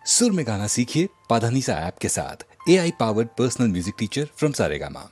सुर में गाना सीखिए पाधानीसा ऐप के साथ। AI powered personal music teacher from Saregama.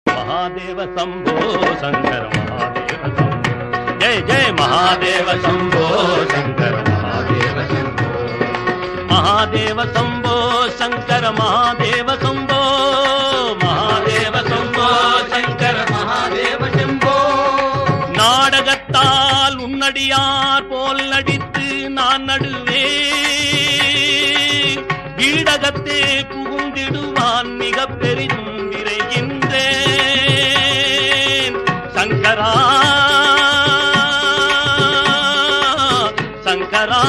Mahadev Shambho Shankar Mahadev Shambho जय जय महादेव शंभो शंकर महादेव शंभो महादेव शंभो शंकर महादेव शंभो महादेव शंभो शंकर महादेव शंभो நாடகத்தால் உன்னடியார் போல் நடித்து நான் நடுவே வீடகத்தே புகுந்திடுவான் மிக பெரிதும் விரைகின்றேன் சங்கரா சங்கரா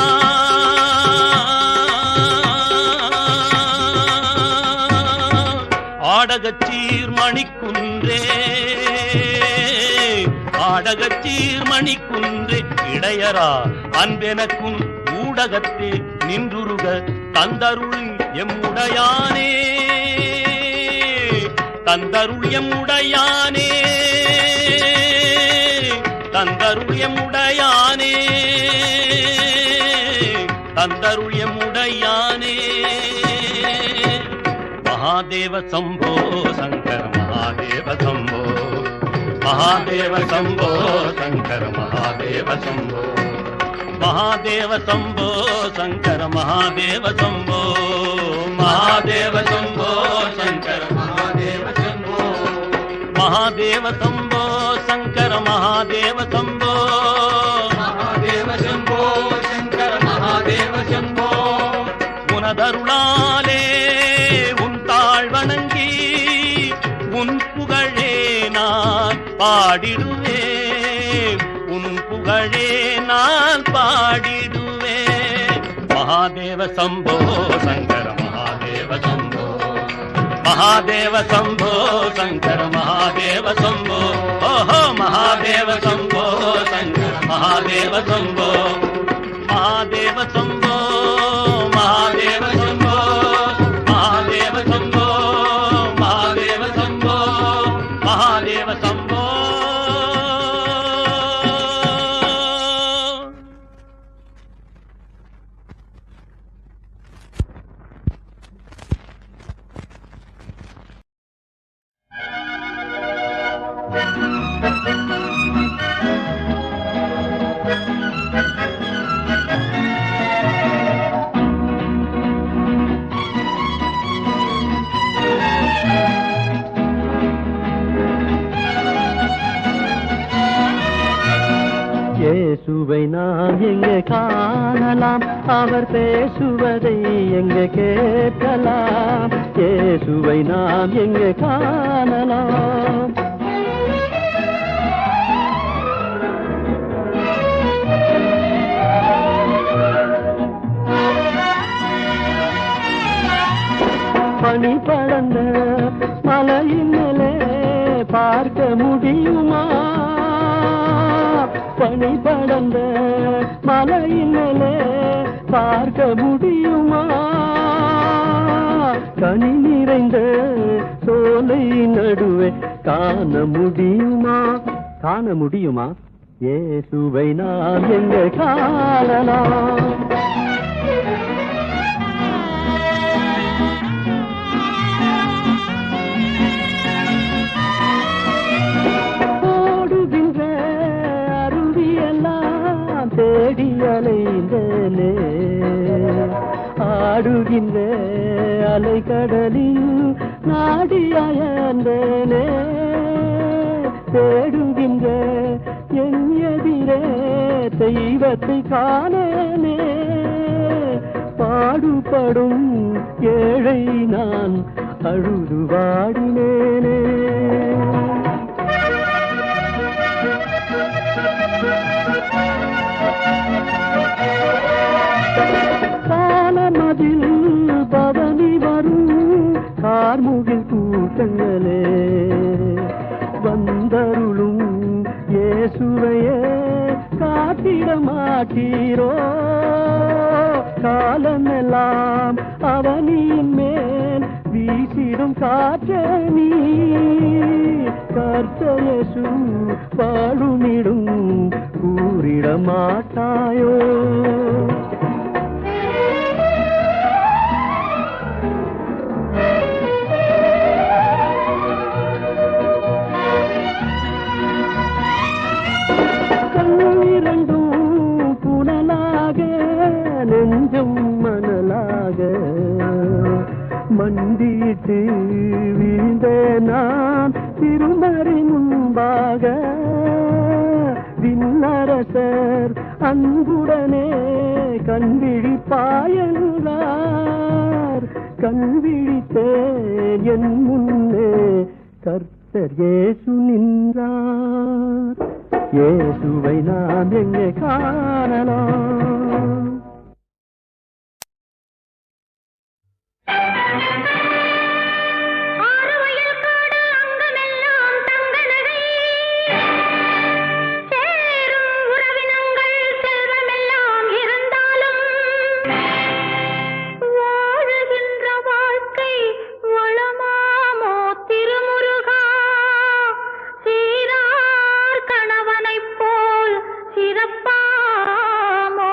ஆடகச்சீர் மணிக்குன்றே ஆடகச்சீர் மணிக்குன்றே இடையரா அன்பெனக்கும் ஊடகத்தே நின்றுருக தந்தருள் எம்முடையானே தந்தருள் எம்முடையானே தந்தருள் எம்முடையானே தந்தருள் எம்முடையானே महादेव शंभो शंकर महादेव शंभो महादेव शंभो शंकर महादेव शंभो महादेव शंभो शंकर महादेव शंभो महादेव शंभो शंकर महादेव शंभो महादेव शंभो शंकर महादेव शंभो महादेव शंभो शंकर महादेव शंभो உனதருளாலே வணங்கி உன் புகழே நான் பாடிடுவேன் உன் புகழே நான் பாடிடுவேன் महादेव शंभो शंकर महादेव शंभो महादेव शंभो शंकर महादेव शंभो ओहो महादेव शंभो மகாதேவ சம்போ மகாதேவ சம்போ மகாதேவ சம்போ மகாதேவ சம்போ மகாதேவ சம்போ மகாதேவ சம்போ இயேசுவை நாம் எங்கே காணலாம், அவர் பேசுவதை எங்கே கேட்கலாம். இயேசுவை நாம் எங்கே காணலாம். பனி படர்ந்த மலையின் மேலே பார்க்க முடியுமா? பனி படர்ந்த மலையின் மேலே பார்க்க முடியுமா? கனி நிறைந்த சோலை நடுவே காண முடியுமா? காண முடியுமா? இயேசுவை நாம் எங்கே காணலாம். தேடி அலைந்தேனே, ஆடுகின்ற அலைக்கடலில் நாடியந்தேனே. தேடுகின்ற என் எதிரே தெய்வத்தை காணேனே. பாடுபடும் ஏழை நான் அழுது வாடினேனே. காலமதில் பவனி வரும் கார்முகில் கூட்டங்களே, வந்தருளும் இயேசுவையே காட்டிட மாட்டீரோ? காலமெல்லாம் அவனியின் மேல் வீசிடும் காற்றே நீ, கர்த்தர் இயேசு பாழுமிடும் கூறிட மாட்டாயோ? கண்ணிரண்டும் புனலாக நெஞ்சம் மணலாக மண்டியிட்டு வீழ்ந்த நான் திருமறை முன்பாக விண்ணரசர் அன்புடனே கண்விழிப்பாயன்றார். கண்விழித்தேன் என் முன்னே கர்த்தர் இயேசு நின்றார். இயேசுவை நாம் எங்கே காணலாம். சிறப்பாமோ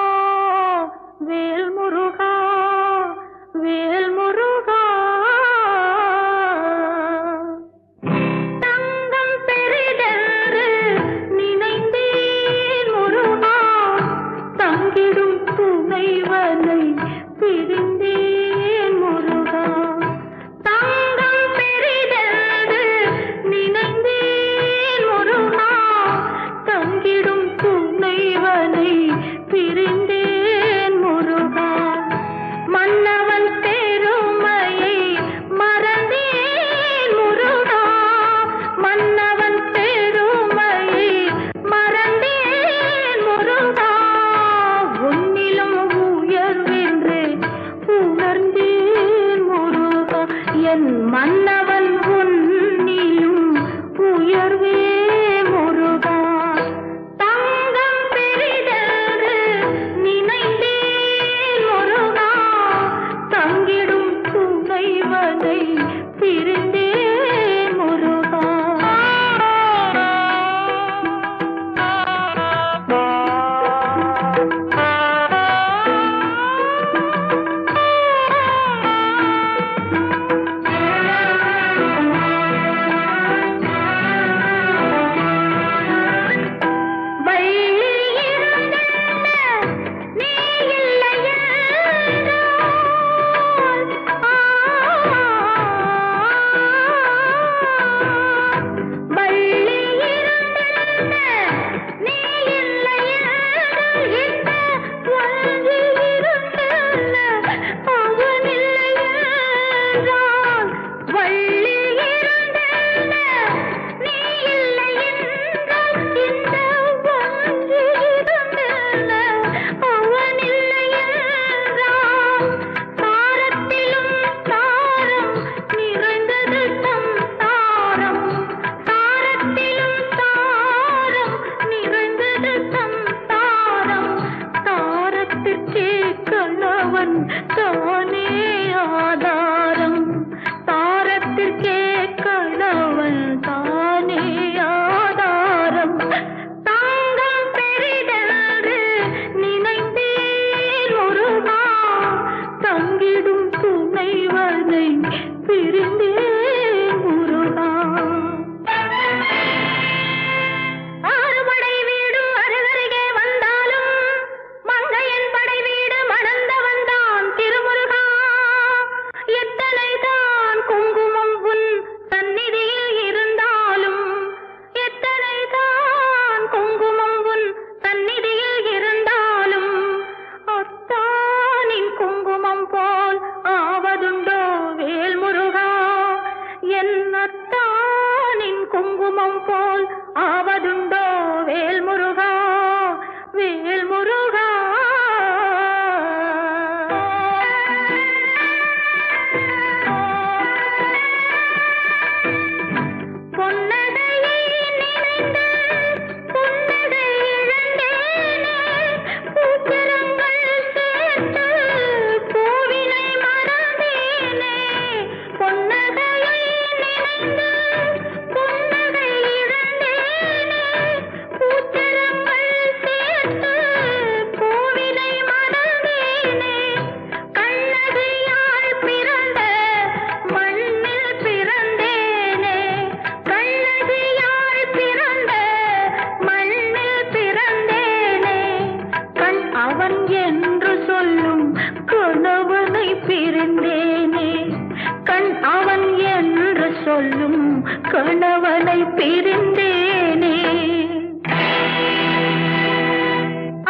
சொல்லும் கணவனை பிரிந்தேனே.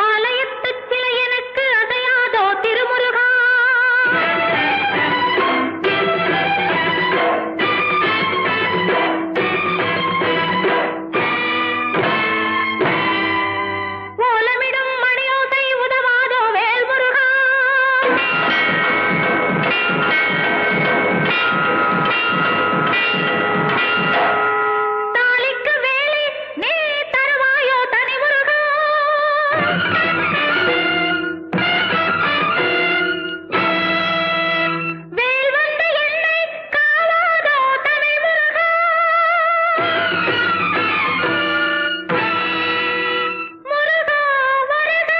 ஆலயத்து சிலை எனக்கு அசையாதோ திருமுருகா. ஓலமிடும் மணியோசை உதவாதோ வேல்முருகா. தாலிக்கு வேலி நீ தருவாயோ தனிமுருகா. வேல் வந்த என்னை காவாதோ தமிழ்முருகா. முருகா வருக,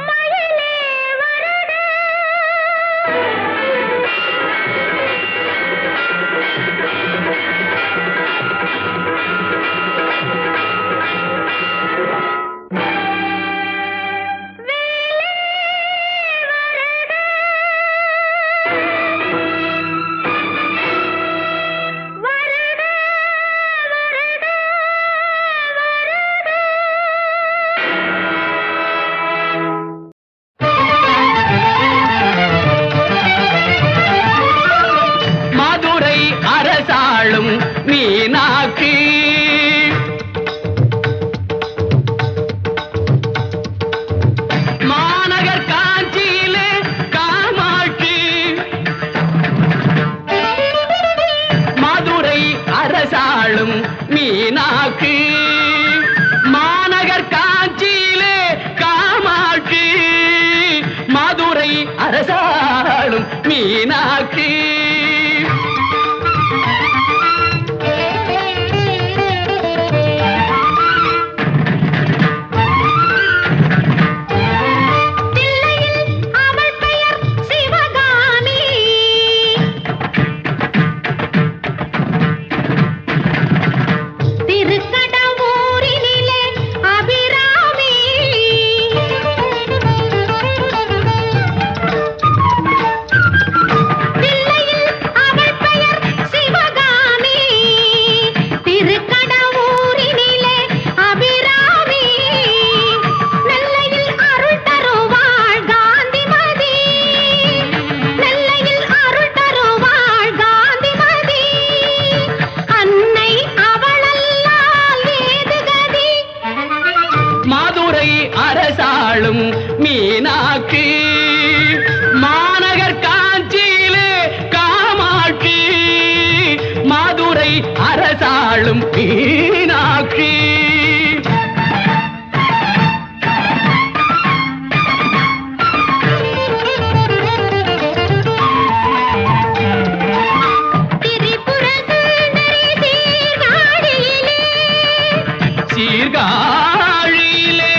மயிலே வருக. மதுரை அரசாளும் மீனாட்சி மாநகர் காஞ்சியிலே காமாட்சி. மதுரை அரசாளும் மீனாட்சி மாநகர் காஞ்சியிலே காமாட்சி. மதுரை அரசாளும் மீனாட்சி. தில்லையில் அவள் பெயர் சிவகாமி. திருக்கடவூரினிலே அபிராமி. தில்லையில் அவள் பெயர் சிவகாமி. திருக்கடவூரினிலே அபிராமி. நெல்லையில் அருள் தருவாள் காந்திமதி. நெல்லையில் அருள் தருவாள் காந்திமதி. அன்னை அவளல்லால் ஏது கதி. மதுரை அரசாளும் மீனாட்சி மாநகர் காஞ்சியிலே காமாட்சி. மதுரை அரசாளும் மீனாட்சி. திரிபுர சுந்தரி சீர்காழியிலே. சீர்காழியிலே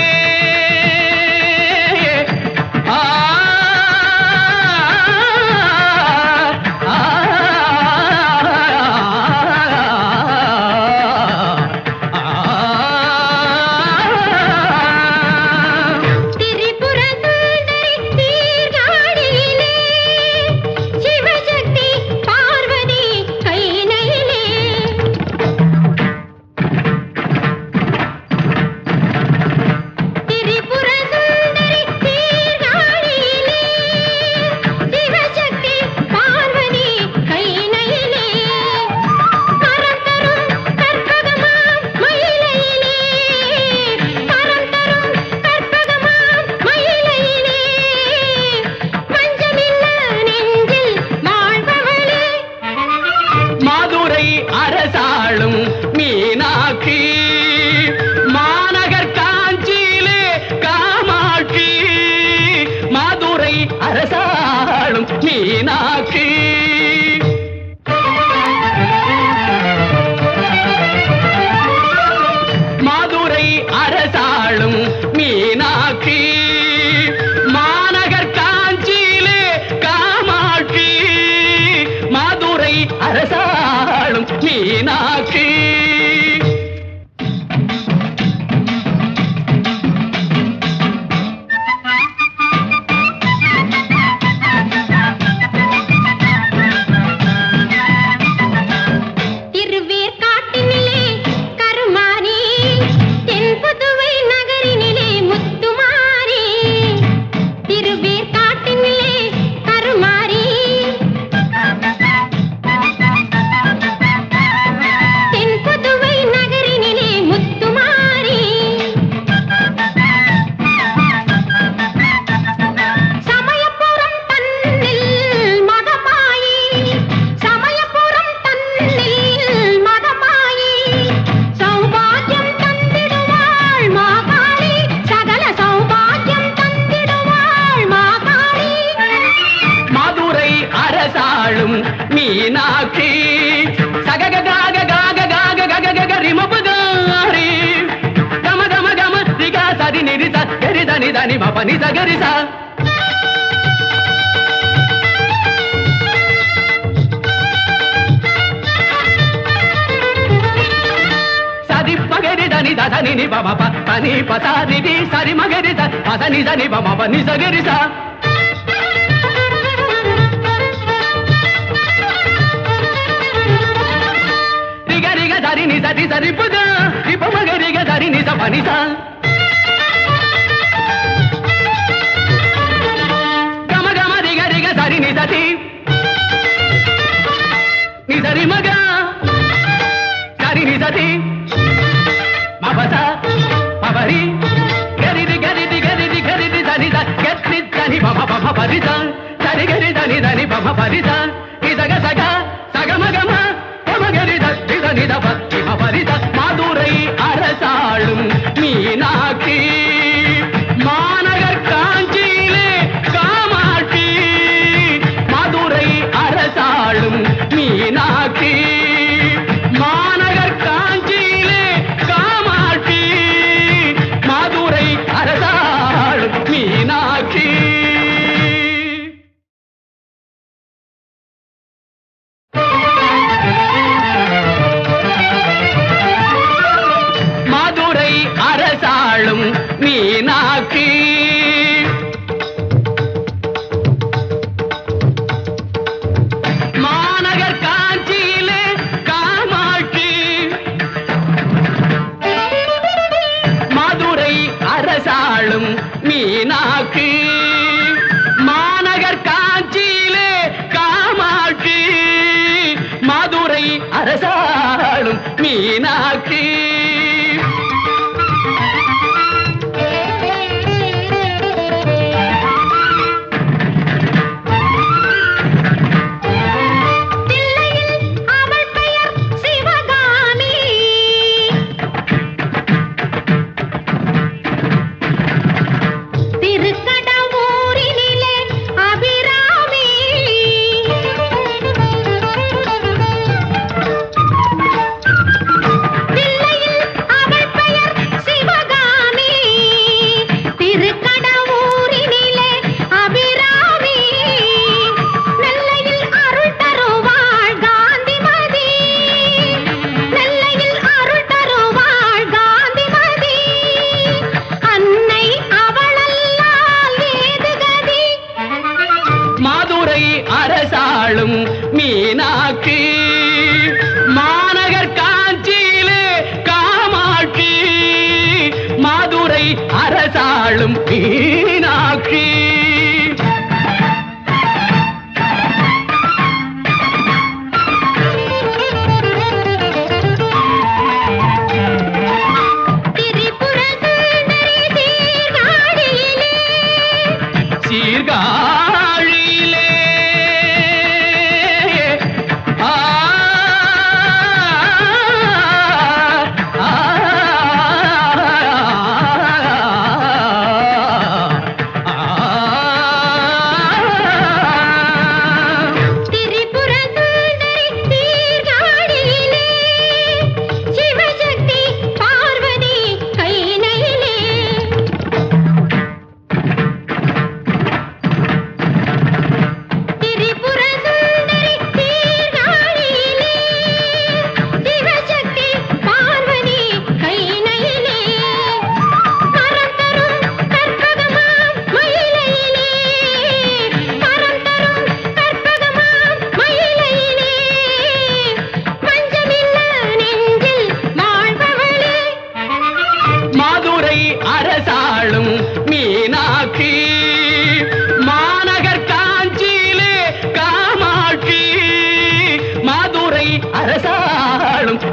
ஆ, ஆ, திரிபுர சுந்தரி சீர்காழியிலே. சிவசக்தி பார்வதி கையிலே. திரிபுர சுந்தரி சீர்காழியிலே. சிவசக்தி பார்வதி கையிலே. கரம் தரும் கற்பகமாம் மயிலையிலே. கரம் தரும் கற்பகமாம் மயிலையிலே. பஞ்சமில்ல நெஞ்சில் வாழ்பவளே. மதுரை அரசாளும் மீனாட்சி மாநகர் காஞ்சியிலே காமாட்சி. மதுரை அரசாளும் மீனாட்சி. மதுரை அரசாளும் மீனாட்சி மாநகர் காஞ்சியிலே காமாட்சி. மதுரை அரசாளும் மீனாட்சி. దని దని మ పని సగరి సా సరి మగరి దని దని ని బ ప పని పసారి ని సరి మగరి ద పదని దని బ మ పని సగరి సా దని ని సరి సరి పుగ ఇప మగరి గ దని ని స పని సా గమ గమ రి గ సరి ని సతి ని సరి మగ సరి ని సతి మ పస పవరి గరి రి దని ద గత్రి దని బ బ బ పరి స సరి గరి దని దని బ బ పరి స ని సగ సగ సగ మగ మ மகரி தத்தி தனித பத்தி மபரித மதுரை அரசாளும் மீனாட்சி மாநகர் காஞ்சியிலே காமாட்சி மதுரை அரசாளும் மீனாட்சி மாநகர் காஞ்சியிலே காமாட்சி மதுரை அரசாளும் மீனாட்சி மீனாட்சி மாநகர் காஞ்சியிலே காமாட்சி மதுரை அரசாளும் மீனாட்சி மாநகர் காஞ்சியிலே காமாட்சி மதுரை அரசாளும் மீனாட்சி மீனாட்சி மாநகர் காஞ்சியிலே காமாட்சி மதுரை அரசாளும் மீனாட்சி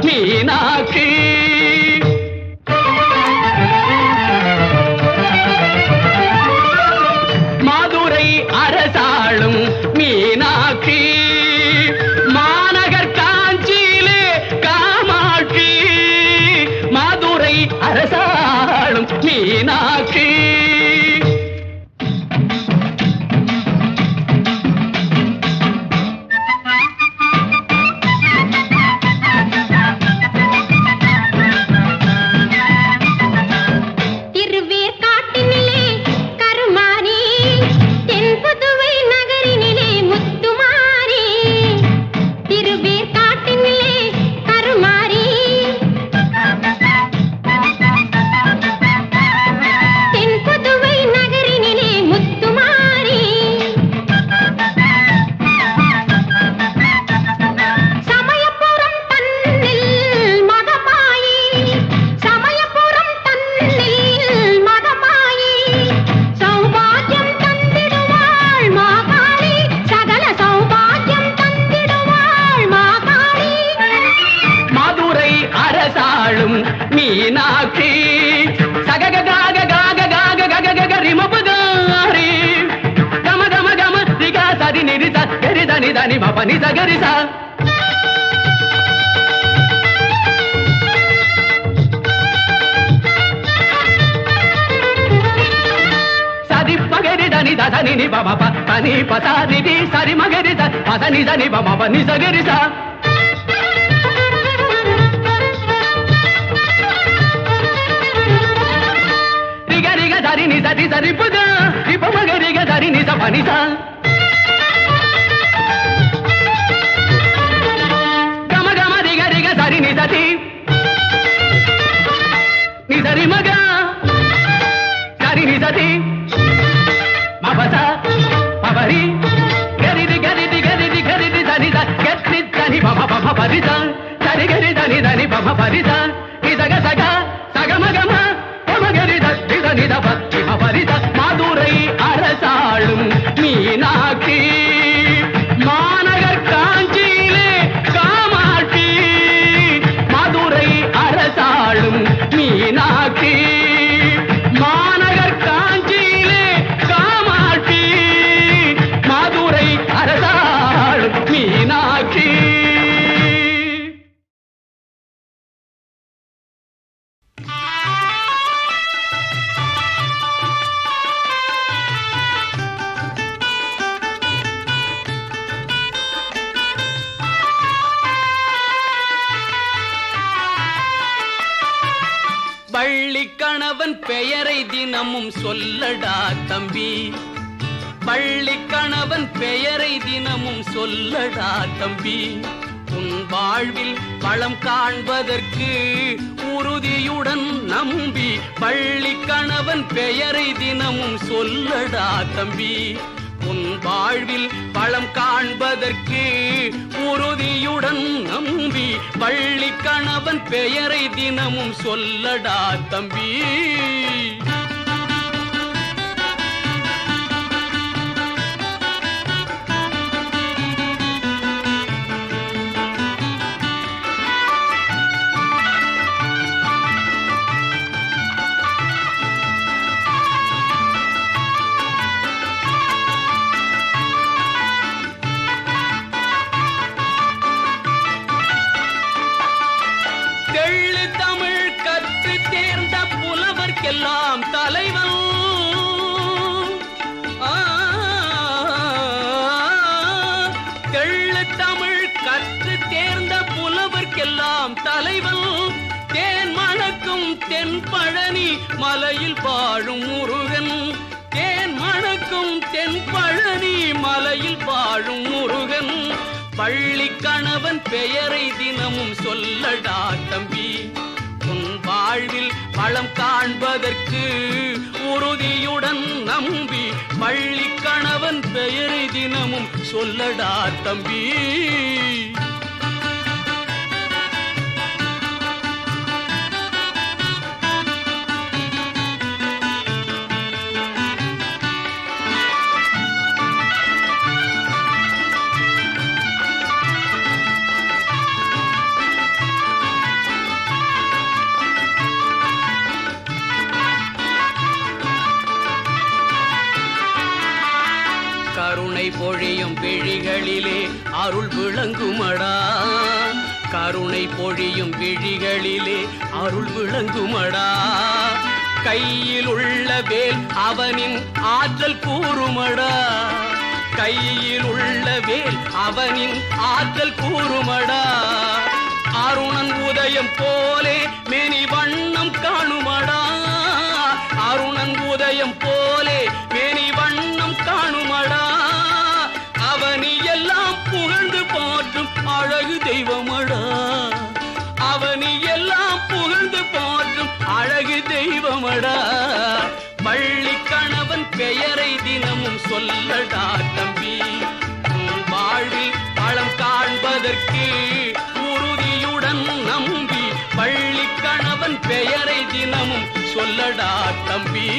மீனாட்சி மதுரை அரசாளும் மீனாட்சி மாநகர் காஞ்சியிலே காமாட்சி மதுரை அரசாளும் மீனாட்சி திருவேற்காட்டினிலே மீனாட்சி சகக காக காக காக கக கக ரிமபுகாரி கம கம கம ரிகா சரி நிரிசா கரி தனி தனி மபனி சகரிசா சரி மகரி தனி தனி நி பம ப தனி பசா நிதி சரி மகரி த பதனி தனி பம பனி சகரிசா ரிக ரிக சரி நி சரி சரி புக ரிப மகரி க சரி நி ச பனி சா கம கம ரிக ரிக சரி நி சதி நி சரி மக சரி நி சதி மபசா பபரி கரிதி கரிதி கரிதி கரிதி தனி த கரி தனி பம பம பரிசா சரி கரி தனி தனி பம பரிசா நிசக சக சகம கம பமகரி தத்தி தனி த பத்தி பரிசா மதுரை அரசாளும் மீனாட்சி மாநகர் காஞ்சியிலே காமாட்சி மதுரை அரசாளும் மீனாட்சி மாநகர் காஞ்சியிலே காமாட்சி மதுரை அரசாளும் மீனாட்சி பள்ளி கணவன் பெயரை தினமும் சொல்லடா தம்பி பள்ளி கணவன் பெயரை தினமும் சொல்லடா தம்பி உன் வாழ்வில் வளம் காண்பதற்கு உறுதியுடன் நம்பி பள்ளி கணவன் பெயரை தினமும் சொல்லடா தம்பி உன் வாழ்வில் வளம் காண்பதற்கு உறுதியுடன் நம்பி பள்ளி கணவன் பெயரை தினமும் சொல்லடா தம்பி எல்லாம் தலைவன் தெள்ளு தமிழ் கற்று தேர்ந்த புலவர்க்கெல்லாம் தலைவன் தேன் மணக்கும் தென் பழனி மலையில் வாழும் முருகன் தேன் மணக்கும் தென் பழனி மலையில் வாழும் முருகன் பள்ளி கணவன் பெயரை தினமும் சொல்லடா தம்பி உன் வாழ்வில் வளம் காண்பதற்கு உறுதியுடன் நம்பி பள்ளி கணவன் பெயரை தினமும் சொல்லடா தம்பி கருணை பொழியும் விழிகளிலே அருள் விளங்குமடா கருணை பொழியும் விழிகளிலே அருள் விளங்குமடா கையில் உள்ள வேல் அவனின் ஆற்றல் கூறுமடா கையில் உள்ள வேல் அவனின் ஆற்றல் கூறுமடா அருணன் உதயம் போலே மேனி வண்ணம் காணுமடா அருணன் உதயம் போலே மேனி வண்ணம் காணுமடா அவனி எல்லாம் புகழ்ந்து போற்றும் அழகு தெய்வமடா அவனி எல்லாம் புகழ்ந்து போற்றும் அழகு தெய்வமடா பள்ளி கணவன் பெயரை தினமும் சொல்லடா தம்பி உன் வாழ்வில் வளம் காண்பதற்கு உறுதியுடன் நம்பி பள்ளி கணவன் பெயரை தினமும் சொல்லடா தம்பி